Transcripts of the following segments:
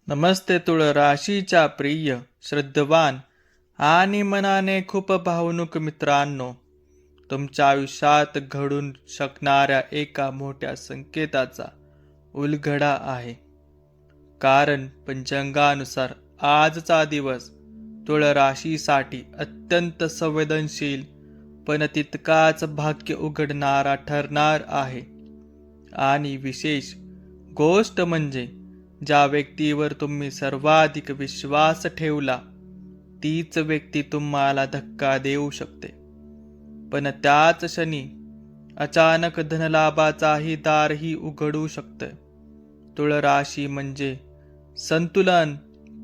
नमस्ते तुळ राशीच्या प्रिय, श्रद्धवान आणि मनाने खूप भावनुक मित्रांनो, तुमच्या आयुष्यात घडून शकणाऱ्या एका मोठ्या संकेताचा उलगडा आहे. कारण पंचांगानुसार आजचा दिवस तुळ राशीसाठी अत्यंत संवेदनशील पण तितकाच भाग्य उघडणारा ठरणार आहे. आणि विशेष गोष्ट म्हणजे ज्या व्यक्तीवर तुम्ही सर्वाधिक विश्वास ठेवला तीच व्यक्ती तुम्हाला धक्का देऊ शकते. पण त्याच क्षणी अचानक धनलाभाचाही दारही उघडू शकते. तुळ राशी म्हणजे संतुलन,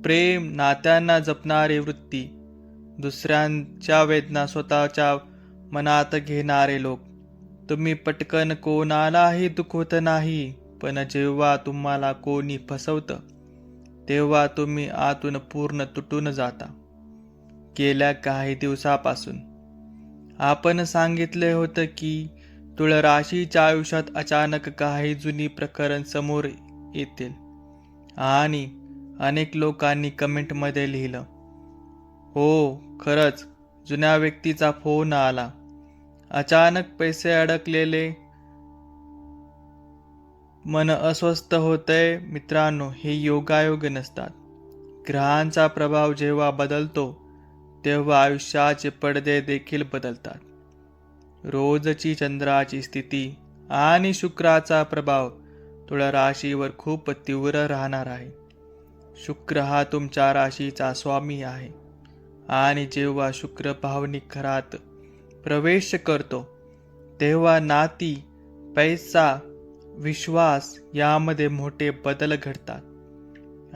प्रेम, नात्यांना जपणारी वृत्ती, दुसऱ्यांच्या वेदना स्वतःच्या मनात घेणारे लोक. तुम्ही पटकन कोणालाही दुखवत नाही, पण जेव्हा तुम्हाला कोणी फसवतं तेव्हा तुम्ही आतून पूर्ण तुटून जाता. गेल्या काही दिवसापासून आपण सांगितले होतं की तुळ राशीच्या आयुष्यात अचानक काही जुनी प्रकरण समोर येतील आणि अनेक लोकांनी कमेंटमध्ये लिहिलं, हो खरंच जुन्या व्यक्तीचा फोन आला, अचानक पैसे अडकलेले, मन अस्वस्थ होतंय. मित्रांनो, हे योगायोग नसतात. ग्रहांचा प्रभाव जेव्हा बदलतो तेव्हा आयुष्याचे पडदे देखील बदलतात. रोजची चंद्राची स्थिती आणि शुक्राचा प्रभाव तुळ राशीवर खूप तीव्र राहणार आहे. शुक्र हा तुमच्या राशीचा स्वामी आहे आणि जेव्हा शुक्र भावनिक घरात प्रवेश करतो तेव्हा नाती, पैसा, विश्वास यामध्ये मोठे बदल घडतात.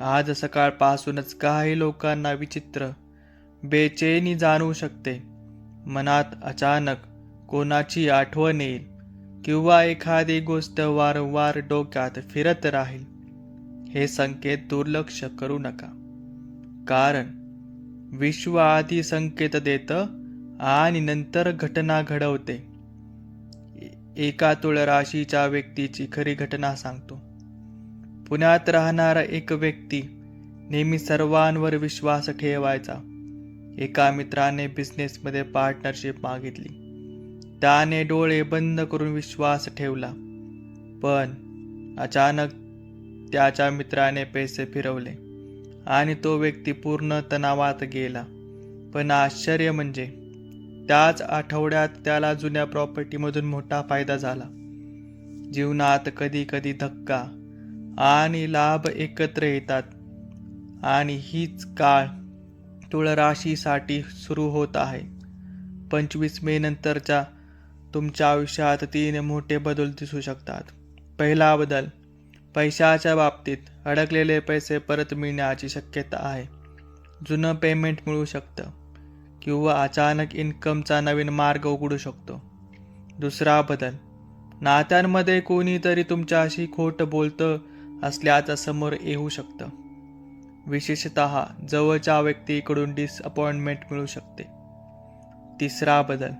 आज सकाळपासूनच काही लोकांना विचित्र बेचैनी जाणवू शकते. मनात अचानक कोणाची आठवण येईल किंवा एखादी गोष्ट वारंवार डोक्यात फिरत राहील. हे संकेत दुर्लक्ष करू नका, कारण विश्व आधी संकेत देतं आणि नंतर घटना घडवते. एका तुळ राशीच्या व्यक्तीची खरी घटना सांगतो. पुण्यात राहणारा एक व्यक्ती नेहमी सर्वांवर विश्वास ठेवायचा. एका मित्राने बिझनेसमध्ये पार्टनरशिप मागितली. त्याने डोळे बंद करून विश्वास ठेवला, पण अचानक त्याच्या मित्राने पैसे फिरवले आणि तो व्यक्ती पूर्ण तणावात गेला. पण आश्चर्य म्हणजे त्याच आठवड्यात त्याला जुन्या प्रॉपर्टीमधून मोठा फायदा झाला. जीवनात कधी कधी धक्का आणि लाभ एकत्र येतात आणि हीच काळ तुळ राशीसाठी सुरू होत आहे. 25 मे नंतरच्या तुमच्या आयुष्यात 3 मोठे बदल दिसू शकतात. पहिला बदल, पैशाच्या बाबतीत. अडकलेले पैसे परत मिळण्याची शक्यता आहे. जुनं पेमेंट मिळू शकतं किंवा अचानक इन्कमचा नवीन मार्ग उघडू शकतो. दुसरा बदल, नात्यांमध्ये कोणीतरी तुमच्याशी खोटं बोलतं असल्याचं समोर येऊ शकतं. विशेषतः जवळच्या व्यक्तीकडून डिसअपॉइंटमेंट मिळू शकते. तिसरा बदल,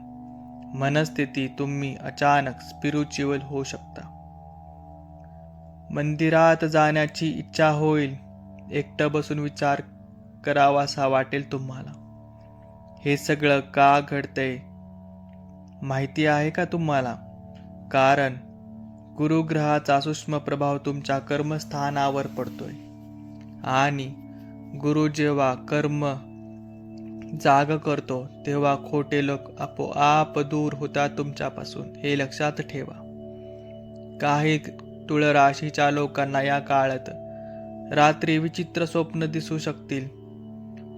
मनस्थिती. तुम्ही अचानक स्पिरिच्युअल होऊ शकता. मंदिरात जाण्याची इच्छा होईल. एकटं बसून विचार करावासा वाटेल तुम्हाला. हे सगळं का घडतंय माहिती आहे का तुम्हाला? कारण गुरुग्रहाचा सूक्ष्म प्रभाव तुमच्या कर्मस्थानावर पडतोय आणि गुरु जेव्हा कर्म जाग करतो तेव्हा खोटे लोक आपोआप दूर होतात तुमच्यापासून. हे लक्षात ठेवा. काही तुळ राशीच्या लोकांना या काळात रात्री विचित्र स्वप्न दिसू शकतील.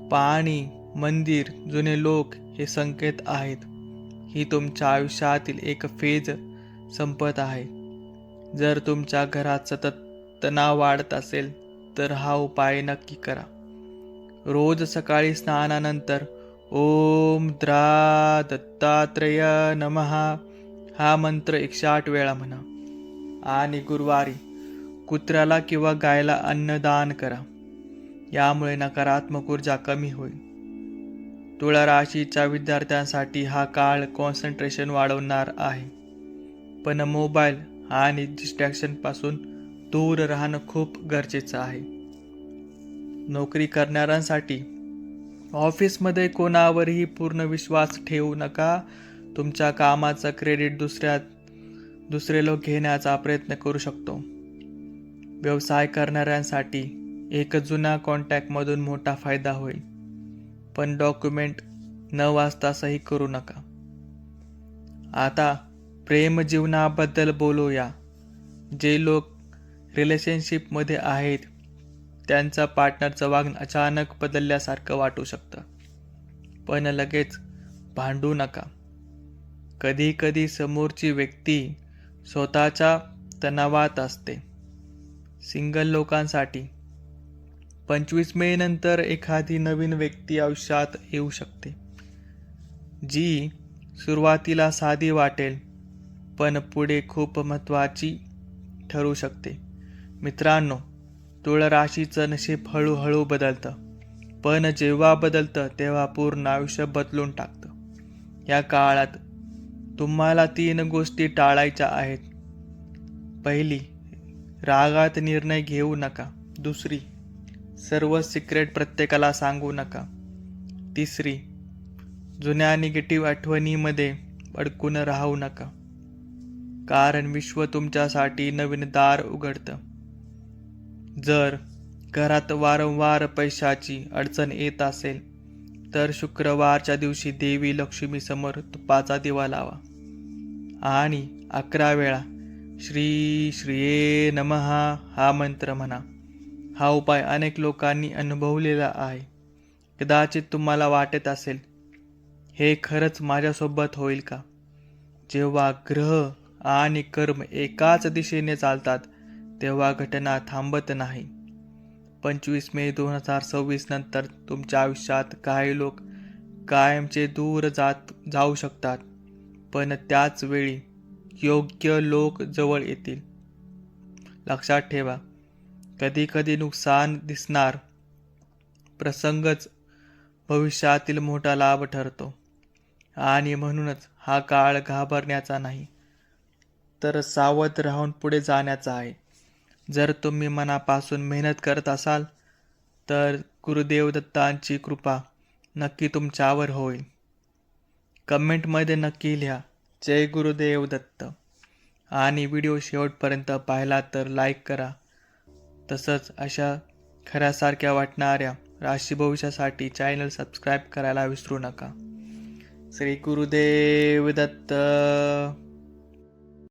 पाणी, मंदिर, जुने लोक हे संकेत आहेत. ही तुमच्या आयुष्यातील एक फेज संपत आहे. जर तुमच्या घरात सतत तणाव वाढत असेल तर हा उपाय नक्की करा. रोज सकाळी स्नानानंतर ओम द्रा दत्तात्रेय नमः हा मंत्र 108 वेळा म्हणा आणि गुरुवारी कुत्र्याला किंवा गायला अन्नदान करा. यामुळे नकारात्मक ऊर्जा कमी होईल. तुळ राशीच्या विद्यार्थ्यांसाठी हा काळ कॉन्सन्ट्रेशन वाढवणार आहे, पण मोबाईल आणि डिस्ट्रॅक्शन पासून दूर राहणं खूप गरजेचं आहे. नोकरी करणाऱ्यांसाठी ऑफिसमध्ये कोणावरही पूर्ण विश्वास ठेवू नका. तुमच्या कामाचं क्रेडिट दुसरे लोक घेण्याचा प्रयत्न करू शकतो. व्यवसाय करणाऱ्यांसाठी एक जुना कॉन्टॅक्टमधून मोठा फायदा होईल, पण डॉक्युमेंट न वाचता सही करू नका. आता प्रेम जीवनाबद्दल बोलूया. जे लोक रिलेशनशिपमध्ये आहेत त्यांचं पार्टनरचं वागणं अचानक बदलल्यासारखं वाटू शकतं, पण लगेच भांडू नका. कधी कधी समोरची व्यक्ती स्वतःच्या तणावात असते. सिंगल लोकांसाठी 25 मे नंतर एखादी नवीन व्यक्ती आयुष्यात येऊ शकते, जी सुरुवातीला साधी वाटेल पण पुढे खूप महत्त्वाची ठरू शकते. मित्रांनो, तुळ राशीचं नशीब हळूहळू बदलतं, पण जेव्हा बदलतं तेव्हा पूर्ण आयुष्य बदलून टाकतं. या काळात तुम्हाला 3 गोष्टी टाळायच्या आहेत. पहिली, रागात निर्णय घेऊ नका. दुसरी, सर्व सिक्रेट प्रत्येकाला सांगू नका. तिसरी, जुन्या निगेटिव्ह आठवणीमध्ये अडकून राहू नका, कारण विश्व तुमच्यासाठी नवीन दार उघडतं. जर घरात वारंवार पैशाची अडचण येत असेल तर शुक्रवारच्या दिवशी देवी लक्ष्मी समोर तुपाचा दिवा लावा आणि 11 वेळा श्री श्रीये नमः हा मंत्र म्हणा. हा उपाय अनेक लोकांनी अनुभवलेला आहे. कदाचित तुम्हाला वाटत असेल, हे खरंच माझ्यासोबत होईल का? जेव्हा ग्रह आणि कर्म एकाच दिशेने चालतात तेव्हा घटना थांबत नाही. 25 मे 2026 नंतर तुमच्या आयुष्यात काही लोक कायमचे दूर जाऊ शकतात, पण त्याच वेळी योग्य लोक जवळ येतील. लक्षात ठेवा, कधी कधी नुकसान दिसणार प्रसंगच भविष्यातील मोठा लाभ ठरतो. आणि म्हणूनच हा काळ घाबरण्याचा नाही, तर सावध राहून पुढे जाण्याचा आहे. जर तुम्ही मनापासून मेहनत करत असाल तर गुरुदेव दत्तांची कृपा नक्की तुमच्यावर होईल. कमेंटमध्ये नक्की लिहा जय गुरुदेव दत्त. आणि व्हिडिओ शेवटपर्यंत पाहिला तर लाईक करा. तसंच अशा खऱ्यासारख्या वाटणाऱ्या राशी भविष्यासाठी चॅनल सबस्क्राईब करायला विसरू नका. श्री गुरुदेव दत्त.